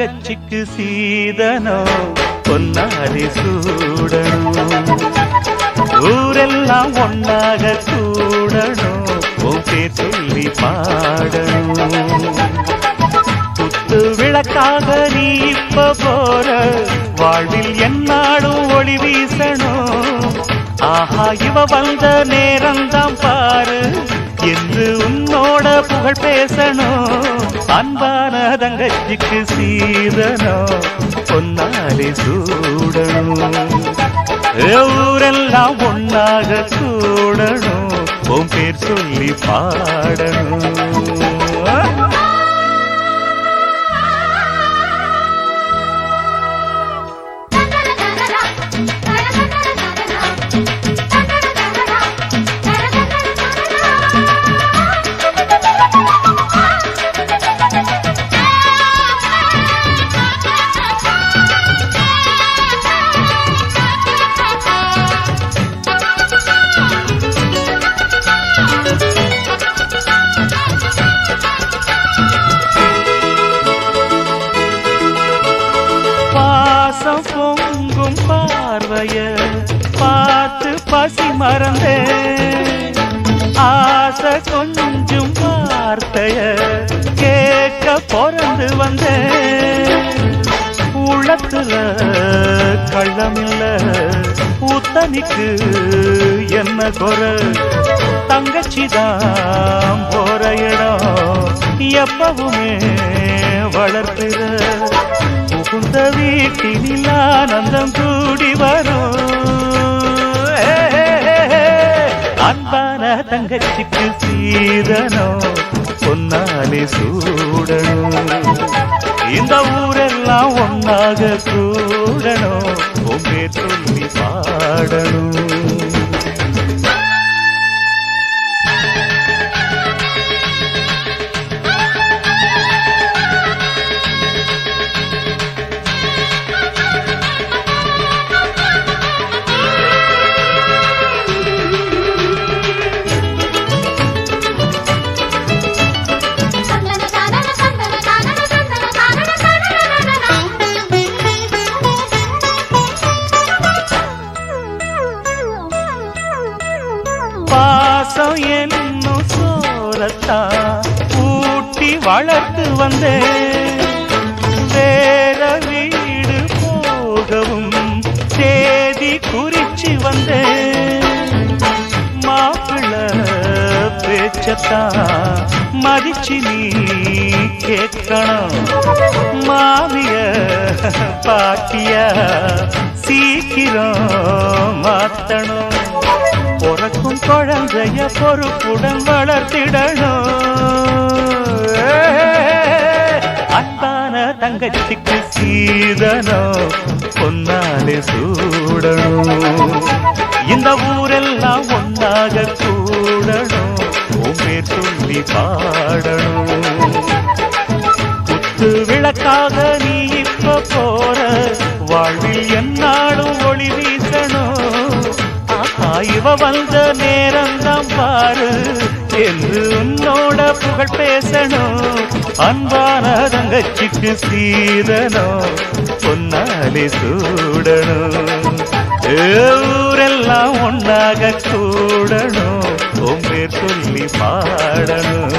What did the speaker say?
தங்கச்சிக்கு சீதனோ பொன்னாடி சூடணும். ஊரெல்லாம் ஒன்னாக கூடணும், உன் பேர் சொல்லி பாடணும். குத்து விளக்காக நீ இப்ப போற, வாழ்வில் என்னாடும் ஒளி வீசணும். ஆஹா இவ வந்த நேரம்தான் பாரு என்று உன்னோட புகழ் பேசணும். அன்பான தங்கச்சிக்கு சீதனம் பொன்னாடி சூடணும். ஊரெல்லாம் ஒன்னாக கூடணும், உன் பேர் சொல்லி பாடணும். பாசம் பொங்கும் பார்வைய பார்த்து பசி மறந்தேன். ஆசை கொஞ்சம் வார்த்தைய கேட்க பிறந்து வந்தேன். உள்ளத்துல கள்ளமில்ல ஊத்தனிக்கு என்ன குறை, தங்கச்சிதான் போற இடம் எப்பவுமே வளர்க்கிற. புகுந்த வீட்டினில் ஆனந்தம் கூடி வரும். அன்பான தங்கச்சிக்கு சீதனம் பொன்னாடி சூடணும். இந்த ஊரெல்லாம் ஒன்னாக கூடணும், உன் பேர் சொல்லி பாடணும். பாசம் என்னும் சோரத்தான் ஊட்டி வளர்த்து வந்தேன். வேற வீடு போகவும் தேதி குறிச்சு வந்தேன். மாப்பிள்ள பேச்சத்தான் மதிச்சு நீ கேட்கணும். மாமிய பாட்டிய சீக்கிரம் மாத்தணும். பொறக்கும் குழந்தைய பொறுப்புடன் வளர்த்திடணும். அன்பான தங்கச்சிக்கு சீதனம் பொன்னாடி சூடணும். இந்த ஊரெல்லாம் ஒன்னாக கூடணும், உன் பேர் சொல்லி பாடணும். குத்து விளக்காக நீ இப்ப போற, வாழ்வில் என்னாலும் ஒளி வீசணும். இவ வந்த நேரம்தான் பாரு என்று உன்னோட புகழ் பேசணும். அன்பான தங்கச்சிக்கு சீதனம் பொன்னாடி சூடணும். ஊரெல்லாம் ஒன்னாக கூடணும், உன் பேர் சொல்லி பாடணும்.